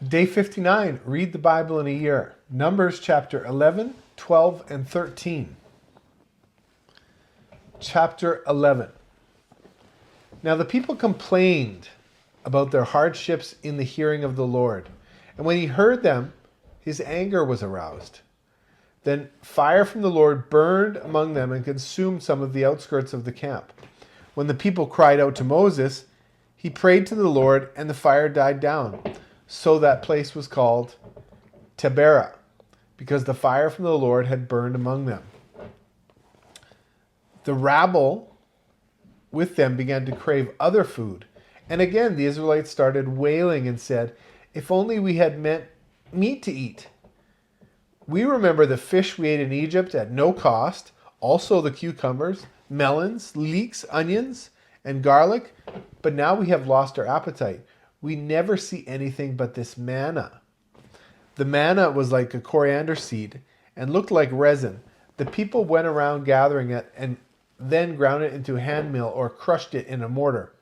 Day 59, read the Bible in a year. Numbers chapter 11, 12, and 13. Chapter 11. Now the people complained about their hardships in the hearing of the Lord. And when he heard them, his anger was aroused. Then fire from the Lord burned among them and consumed some of the outskirts of the camp. When the people cried out to Moses, he prayed to the Lord, and the fire died down. So that place was called Taberah, because the fire from the Lord had burned among them. The rabble with them began to crave other food. And again the Israelites started wailing and said, "If only we had meat to eat. We remember the fish we ate in Egypt at no cost, also the cucumbers, melons, leeks, onions, and garlic, but now we have lost our appetite. We never see anything but this manna." The manna was like a coriander seed and looked like resin. The people went around gathering it and then ground it into a hand mill or crushed it in a mortar.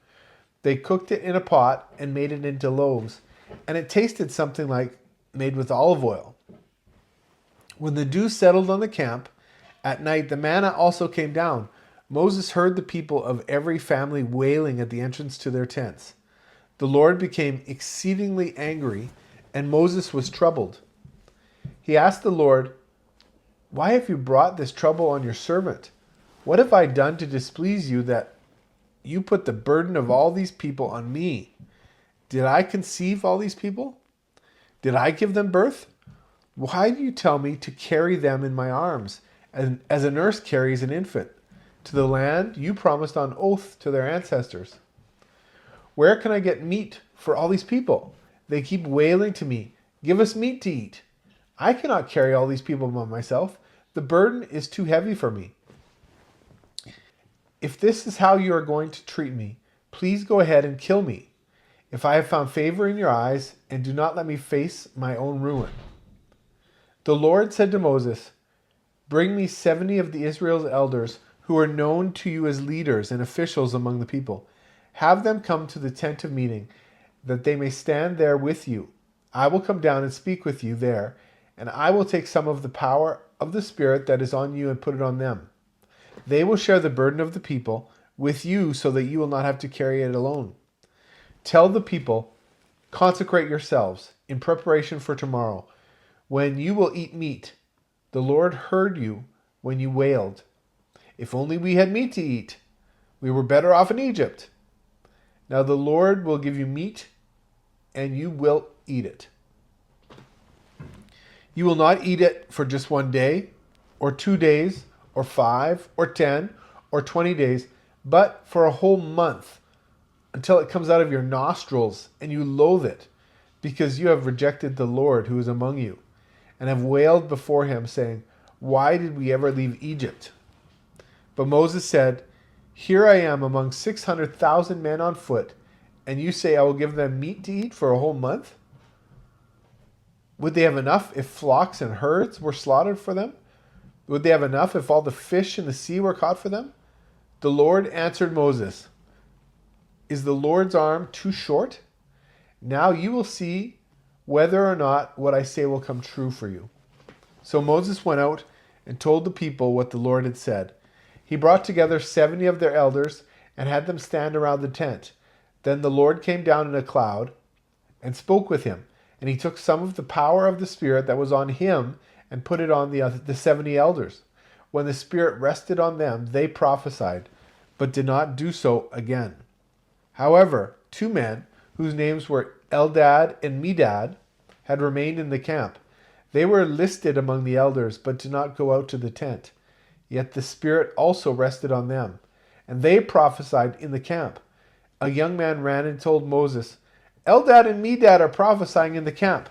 They cooked it in a pot and made it into loaves, and it tasted something like made with olive oil. When the dew settled on the camp, at night the manna also came down. Moses heard the people of every family wailing at the entrance to their tents. The Lord became exceedingly angry, and Moses was troubled. He asked the Lord, "Why have you brought this trouble on your servant? What have I done to displease you that you put the burden of all these people on me? Did I conceive all these people? Did I give them birth? Why do you tell me to carry them in my arms, as a nurse carries an infant, to the land you promised on oath to their ancestors? Where can I get meat for all these people? They keep wailing to me, 'Give us meat to eat.' I cannot carry all these people by myself. The burden is too heavy for me. If this is how you are going to treat me, please go ahead and kill me, if I have found favor in your eyes, and do not let me face my own ruin." The Lord said to Moses, "Bring me 70 of the Israel's elders who are known to you as leaders and officials among the people. Have them come to the tent of meeting, that they may stand there with you. I will come down and speak with you there, and I will take some of the power of the Spirit that is on you and put it on them. They will share the burden of the people with you so that you will not have to carry it alone. Tell the people, 'Consecrate yourselves in preparation for tomorrow, when you will eat meat. The Lord heard you when you wailed, "If only we had meat to eat. We were better off in Egypt." Now the Lord will give you meat, and you will eat it. You will not eat it for just 1 day, or 2 days, or 5, or 10, or 20 days, but for a whole month, until it comes out of your nostrils, and you loathe it, because you have rejected the Lord who is among you, and have wailed before him, saying, 'Why did we ever leave Egypt?'" But Moses said, "Here I am among 600,000 men on foot, and you say I will give them meat to eat for a whole month? Would they have enough if flocks and herds were slaughtered for them? Would they have enough if all the fish in the sea were caught for them?" The Lord answered Moses, "Is the Lord's arm too short? Now you will see whether or not what I say will come true for you." So Moses went out and told the people what the Lord had said. He brought together 70 of their elders and had them stand around the tent. Then the Lord came down in a cloud and spoke with him, and he took some of the power of the Spirit that was on him and put it on the 70 elders. When the Spirit rested on them, they prophesied, but did not do so again. However, 2 men, whose names were Eldad and Medad, had remained in the camp. They were listed among the elders, but did not go out to the tent. Yet the Spirit also rested on them, and they prophesied in the camp. A young man ran and told Moses, "Eldad and Medad are prophesying in the camp."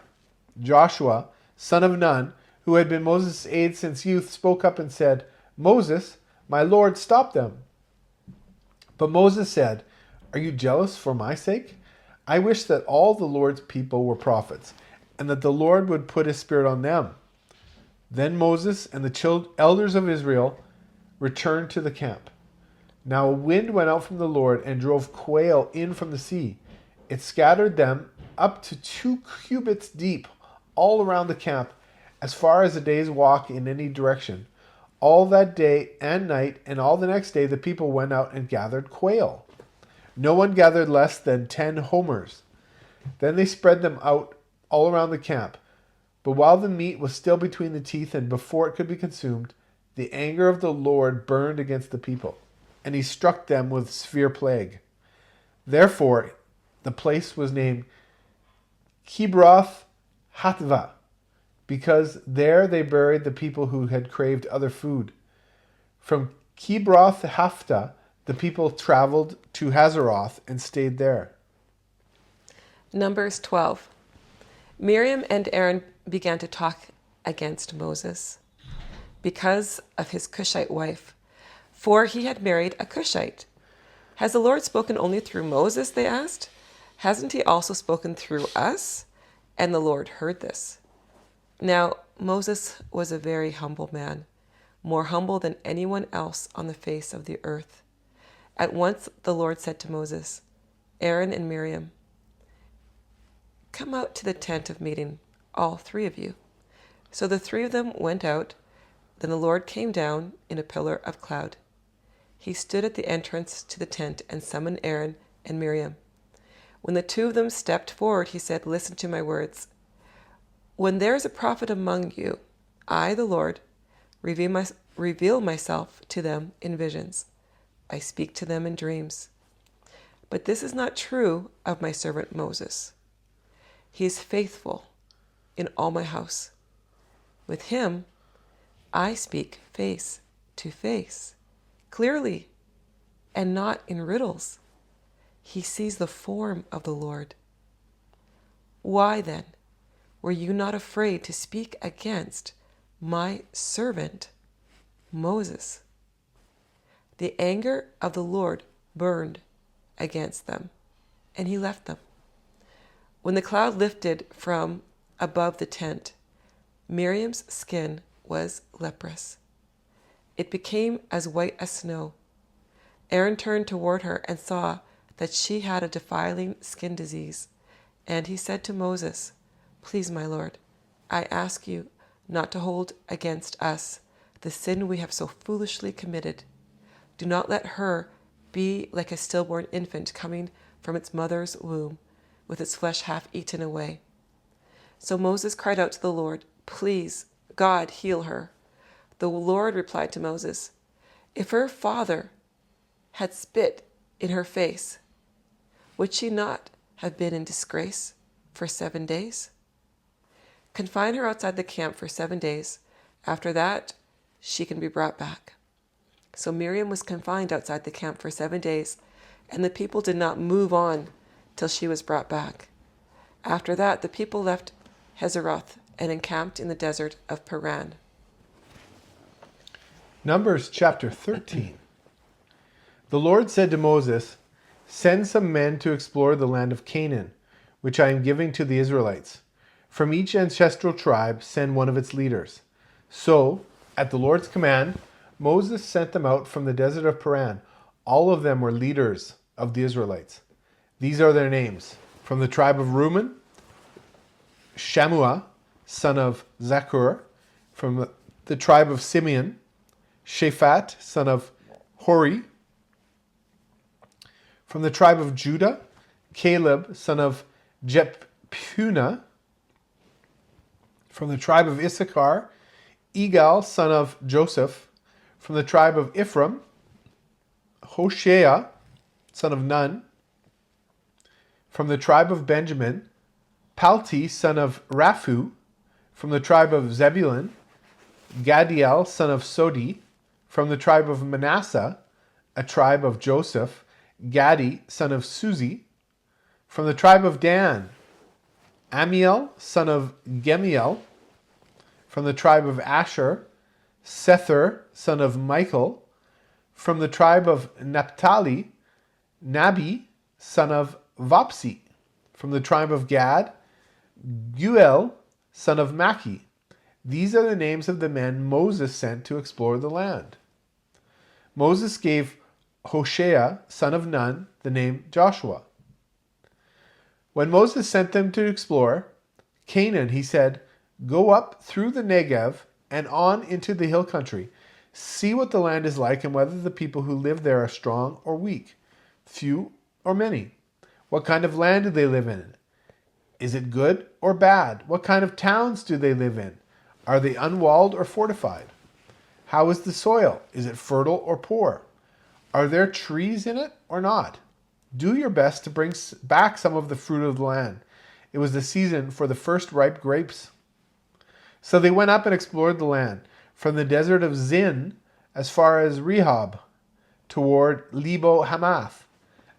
Joshua, son of Nun, who had been Moses' aide since youth, spoke up and said, "Moses, my Lord, stop them." But Moses said, "Are you jealous for my sake? I wish that all the Lord's people were prophets, and that the Lord would put his Spirit on them." Then Moses and the elders of Israel returned to the camp. Now a wind went out from the Lord and drove quail in from the sea. It scattered them up to 2 cubits deep all around the camp, as far as a day's walk in any direction. All that day and night, and all the next day, the people went out and gathered quail. No one gathered less than 10 homers. Then they spread them out all around the camp. But while the meat was still between the teeth and before it could be consumed, the anger of the Lord burned against the people, and he struck them with severe plague. Therefore, the place was named Kibroth Hattava, because there they buried the people who had craved other food. From Kibroth Hattava, the people traveled to Hazeroth and stayed there. Numbers 12. Miriam and Aaron began to talk against Moses because of his Cushite wife, for he had married a Cushite. Has the Lord spoken only through Moses, they asked? Hasn't he also spoken through us? And the Lord heard this. Now, Moses was a very humble man, more humble than anyone else on the face of the earth. At once the Lord said to Moses, Aaron and Miriam, come out to the tent of meeting, all three of you. So the three of them went out. Then the Lord came down in a pillar of cloud. He stood at the entrance to the tent and summoned Aaron and Miriam. When the two of them stepped forward, he said, listen to my words. When there is a prophet among you, I, the Lord, reveal myself to them in visions. I speak to them in dreams. But this is not true of my servant Moses. He is faithful in all my house. With him, I speak face to face, clearly, and not in riddles. He sees the form of the Lord. Why then were you not afraid to speak against my servant Moses? The anger of the Lord burned against them, and he left them. When the cloud lifted from above the tent, Miriam's skin was leprous. It became as white as snow. Aaron turned toward her and saw that she had a defiling skin disease. And he said to Moses, please, my Lord, I ask you not to hold against us the sin we have so foolishly committed. Do not let her be like a stillborn infant coming from its mother's womb, with its flesh half eaten away. So Moses cried out to the Lord, please, God, heal her. The Lord replied to Moses, if her father had spit in her face, would she not have been in disgrace for 7 days? Confine her outside the camp for 7 days. After that, she can be brought back. So Miriam was confined outside the camp for 7 days, and the people did not move on till she was brought back. After that, the people left Hazeroth and encamped in the desert of Paran. Numbers chapter 13. The Lord said to Moses, send some men to explore the land of Canaan, which I am giving to the Israelites. From each ancestral tribe, send one of its leaders. So, at the Lord's command, Moses sent them out from the desert of Paran. All of them were leaders of the Israelites. These are their names. From the tribe of Reuben, Shammua, son of Zakur. From the tribe of Simeon, Shaphat, son of Hori. From the tribe of Judah, Caleb, son of Jephunneh. From the tribe of Issachar, Igal, son of Joseph. From the tribe of Ephraim, Hoshea, son of Nun. From the tribe of Benjamin, Palti, son of Raphu. From the tribe of Zebulun, Gadiel, son of Sodi. From the tribe of Manasseh, a tribe of Joseph, Gadi, son of Suzi. From the tribe of Dan, Amiel, son of Gemiel. From the tribe of Asher, Sether, son of Michael. From the tribe of Naphtali, Nabi, son of Vopsi. From the tribe of Gad, Guel, son of Maki. These are the names of the men Moses sent to explore the land. Moses gave Hoshea, son of Nun, the name Joshua. When Moses sent them to explore Canaan, he said, "Go up through the Negev and on into the hill country. See what the land is like and whether the people who live there are strong or weak, few or many. What kind of land do they live in? Is it good or bad? What kind of towns do they live in? Are they unwalled or fortified? How is the soil? Is it fertile or poor? Are there trees in it or not? Do your best to bring back some of the fruit of the land." It was the season for the first ripe grapes. So they went up and explored the land, from the desert of Zin as far as Rehob, toward Lebo Hamath.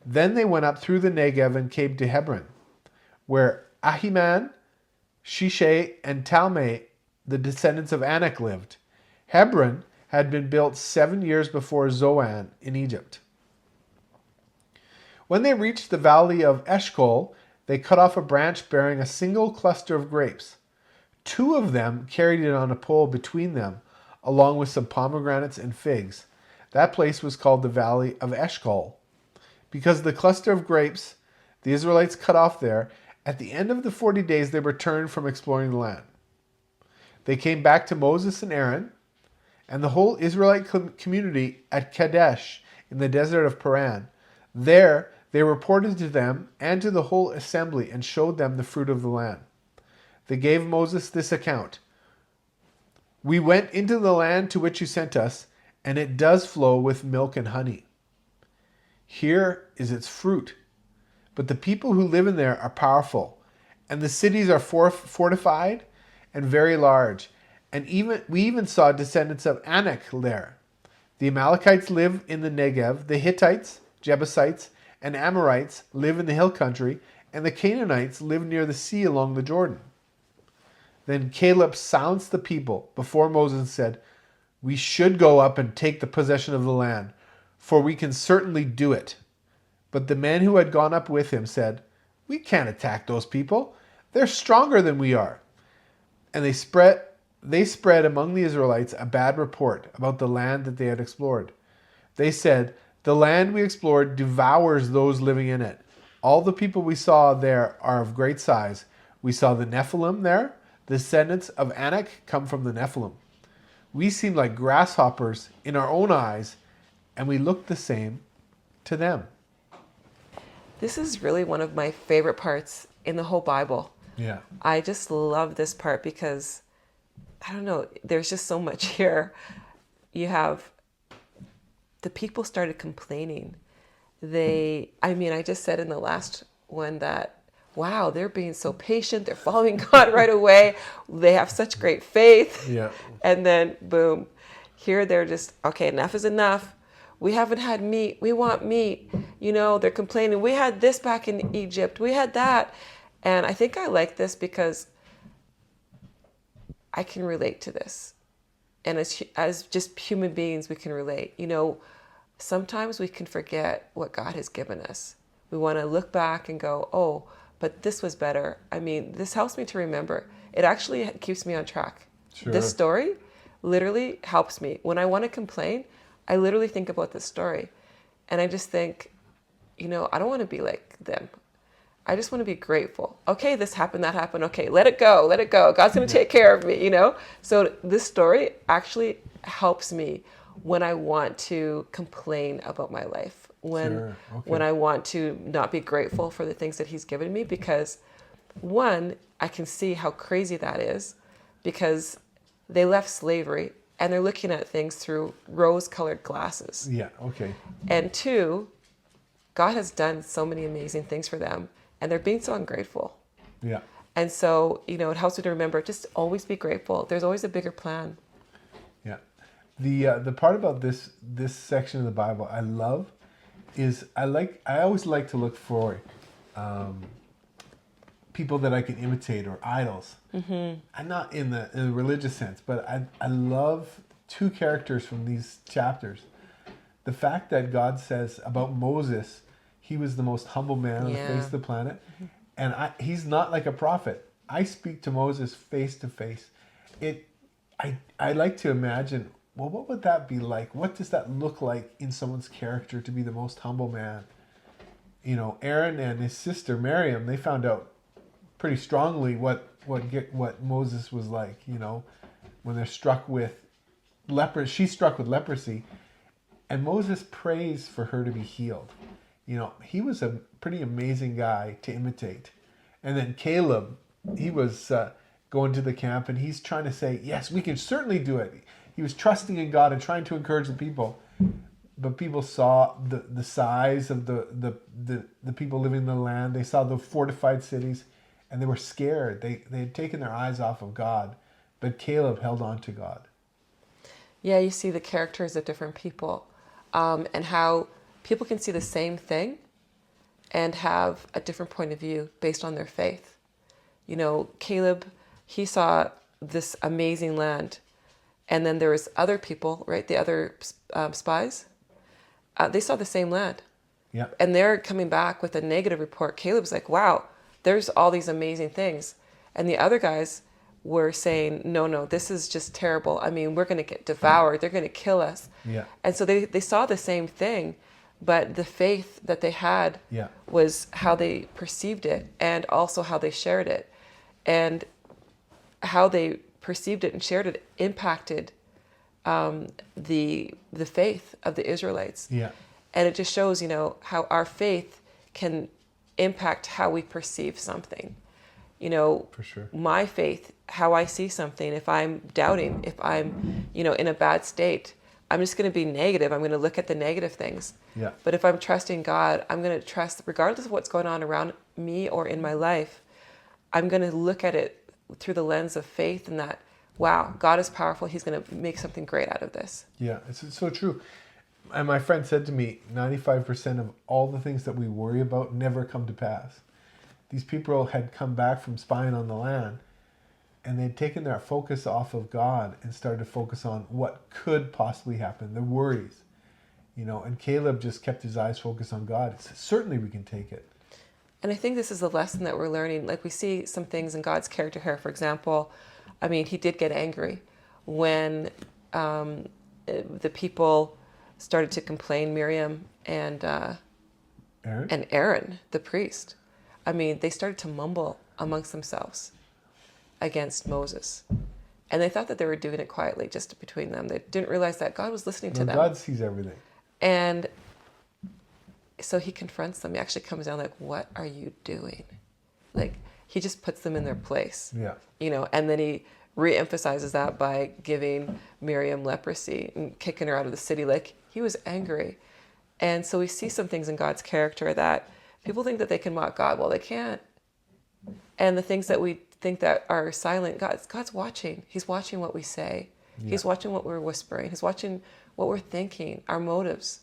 Then they went up through the Negev and came to Hebron, where Ahiman, Shishai, and Talmai, the descendants of Anak, lived. Hebron had been built 7 years before Zoan in Egypt. When they reached the valley of Eshcol, they cut off a branch bearing a single cluster of grapes. 2 of them carried it on a pole between them, along with some pomegranates and figs. That place was called the Valley of Eshcol, because the cluster of grapes the Israelites cut off there. At the end of the 40 days, they returned from exploring the land. They came back to Moses and Aaron and the whole Israelite community at Kadesh in the desert of Paran. There they reported to them and to the whole assembly and showed them the fruit of the land. They gave Moses this account: "We went into the land to which you sent us, and it does flow with milk and honey. Here is its fruit. But the people who live in there are powerful, and the cities are fortified and very large. And we even saw descendants of Anak there. The Amalekites live in the Negev, the Hittites, Jebusites, and Amorites live in the hill country, and the Canaanites live near the sea along the Jordan." Then Caleb silenced the people before Moses and said, "We should go up and take the possession of the land, for we can certainly do it." But the men who had gone up with him said, "We can't attack those people. They're stronger than we are." And they spread among the Israelites a bad report about the land that they had explored. They said, "The land we explored devours those living in it. All the people we saw there are of great size. We saw the Nephilim there. The descendants of Anak come from the Nephilim. We seem like grasshoppers in our own eyes, and we look the same to them." This is really one of my favorite parts in the whole Bible. Yeah. I just love this part because, I don't know, there's just so much here. You have the people started complaining. I just said in the last one that, wow, they're being so patient. They're following God right away. They have such great faith. Yeah. And then, boom, here they're just, okay, enough is enough. We haven't had meat. We want meat. They're complaining. We had this back in Egypt. We had that. And I think I like this because I can relate to this. And as just human beings, we can relate. Sometimes we can forget what God has given us. We want to look back and go, oh, but this was better. This helps me to remember. It actually keeps me on track. Sure. This story literally helps me. When I want to complain, I literally think about this story. And I just think, I don't want to be like them. I just want to be grateful. Okay, this happened, that happened. Okay, let it go, let it go. God's going to take care of me, So this story actually helps me when I want to complain about my life, when I want to not be grateful for the things that he's given me, because one, I can see how crazy that is, because they left slavery and they're looking at things through rose-colored glasses. Yeah, okay. And two, God has done so many amazing things for them, and they're being so ungrateful. Yeah. And so, it helps me to remember, just always be grateful. There's always a bigger plan. Yeah. The part about this section of the Bible I love is I always like to look for people that I can imitate or idols. Mm-hmm. I'm not in the religious sense, but I love 2 characters from these chapters. The fact that God says about Moses, he was the most humble man on the face of the planet. Mm-hmm. And he's not like a prophet. I speak to Moses face to face. I like to imagine, well, what would that be like? What does that look like in someone's character to be the most humble man Aaron and his sister Miriam, they found out pretty strongly what Moses was like. When they're struck with leprosy, she's struck with leprosy, and Moses prays for her to be healed. He was a pretty amazing guy to imitate. And then Caleb, he was going to the camp, and he's trying to say, yes, we can certainly do it. He was trusting in God and trying to encourage the people. But people saw the size of the people living in the land. They saw the fortified cities, and they were scared. They had taken their eyes off of God. But Caleb held on to God. Yeah, you see the characters of different people, and how people can see the same thing and have a different point of view based on their faith. Caleb, he saw this amazing land, and then there was other people, right? The other spies, they saw the same land. Yeah. And they're coming back with a negative report. Caleb's like, wow, there's all these amazing things. And the other guys were saying, no, this is just terrible. I mean, we're going to get devoured. They're going to kill us. Yeah. And so they saw the same thing, but the faith that they had was how they perceived it, and also how they shared it. And how they perceived it and shared it impacted the faith of the Israelites. Yeah. And it just shows, how our faith can impact how we perceive something. For sure. My faith, how I see something, if I'm doubting, if I'm, in a bad state, I'm just going to be negative. I'm going to look at the negative things. Yeah. But if I'm trusting God, I'm going to trust, regardless of what's going on around me or in my life, I'm going to look at it through the lens of faith, and that, wow, God is powerful. He's going to make something great out of this. Yeah, it's so true. And my friend said to me, 95% of all the things that we worry about never come to pass. These people had come back from spying on the land, and they'd taken their focus off of God and started to focus on what could possibly happen, their worries. And Caleb just kept his eyes focused on God. He said, certainly we can take it. And I think this is a lesson that we're learning. Like, we see some things in God's character here. For example, he did get angry when the people started to complain, Miriam and Aaron, the priest. They started to mumble amongst themselves against Moses. And they thought that they were doing it quietly, just between them. They didn't realize that God was listening to them. God sees everything. And so he confronts them. He actually comes down like, what are you doing? Like, he just puts them in their place. Yeah. And then he re-emphasizes that by giving Miriam leprosy and kicking her out of the city. Like, he was angry. And so we see some things in God's character that people think that they can mock God. Well, they can't. And the things that we think that are silent, God's watching. He's watching what we say. Yeah. He's watching what we're whispering. He's watching what we're thinking, our motives.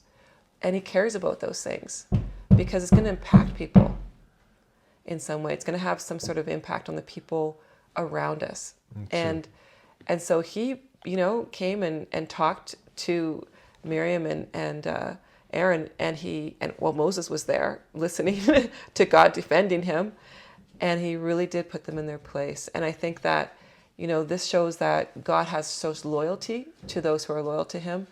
And he cares about those things because it's going to impact people in some way. It's going to have some sort of impact on the people around us. And so he, came and talked to Miriam and Aaron, and Moses was there listening to God defending him, and he really did put them in their place. And I think that, this shows that God shows loyalty to those who are loyal to him,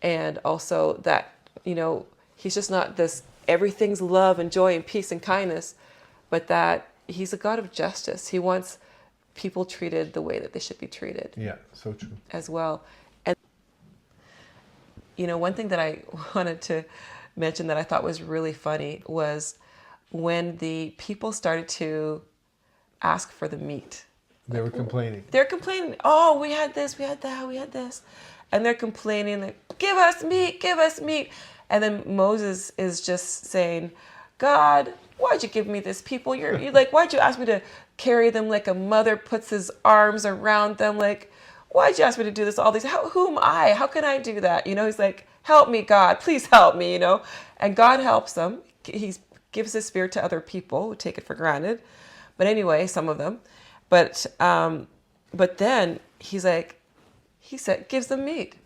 and also that, he's just not this everything's love and joy and peace and kindness, but that he's a God of justice. He wants people treated the way that they should be treated. Yeah, so true. As well. And, one thing that I wanted to mention that I thought was really funny was when the people started to ask for the meat. They were complaining. They're complaining, oh, we had this, we had that, we had this. And they're complaining, like, give us meat, give us meat. And then Moses is just saying, God, why'd you give me this people? You're like, why'd you ask me to carry them like a mother puts his arms around them? Like, why'd you ask me to do this, all these? Who am I? How can I do that? He's like, help me, God, please help me, And God helps them. He gives his spirit to other people who take it for granted. But anyway, some of them. But then he gives them meat.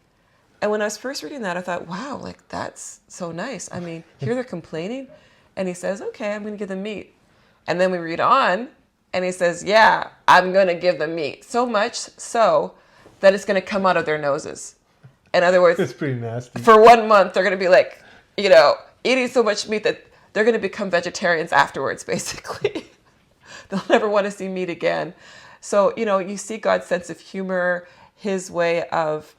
And when I was first reading that, I thought, wow, like, that's so nice. Here they're complaining. And he says, okay, I'm going to give them meat. And then we read on, and he says, yeah, I'm going to give them meat. So much so that it's going to come out of their noses. In other words, it's pretty nasty. For 1 month, they're going to be like, eating so much meat that they're going to become vegetarians afterwards, basically. They'll never want to see meat again. So, you see God's sense of humor, his way of,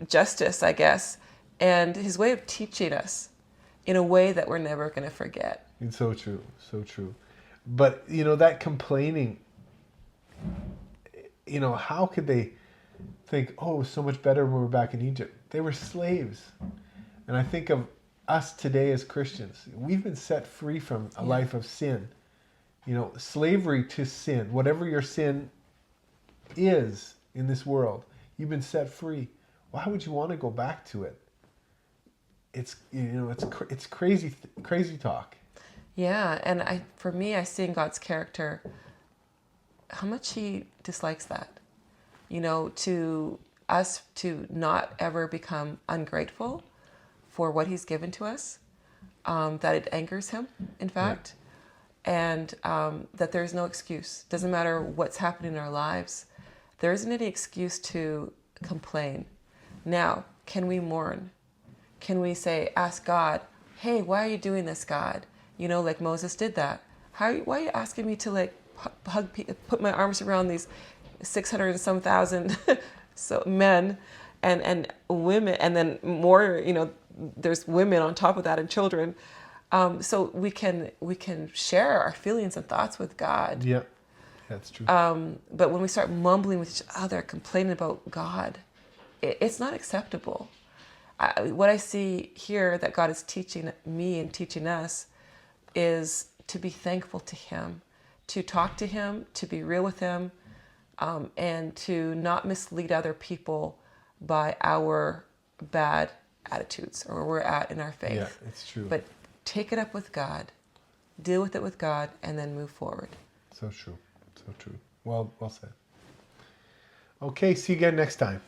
justice, I guess, and his way of teaching us in a way that we're never going to forget. It's so true, so true. But, that complaining, how could they think, oh, it was so much better when we were back in Egypt? They were slaves. And I think of us today as Christians. We've been set free from a life of sin. Slavery to sin, whatever your sin is in this world, you've been set free. Why would you want to go back to it? It's crazy talk. Yeah, and for me, I see in God's character how much he dislikes that. To us to not ever become ungrateful for what he's given to us, that it angers him, in fact, and that there's no excuse. Doesn't matter what's happening in our lives. There isn't any excuse to complain. Now, can we mourn? Can we ask God, hey, why are you doing this, God? Like Moses did that. Why are you asking me to put my arms around these 600 and some thousand men and women, and then more, there's women on top of that and children. So we can share our feelings and thoughts with God. Yeah, that's true. But when we start mumbling with each other, complaining about God, it's not acceptable. What I see here that God is teaching me and teaching us is to be thankful to him, to talk to him, to be real with him, and to not mislead other people by our bad attitudes or where we're at in our faith. Yeah, it's true. But take it up with God, deal with it with God, and then move forward. So true. So true. Well said. Okay, see you again next time.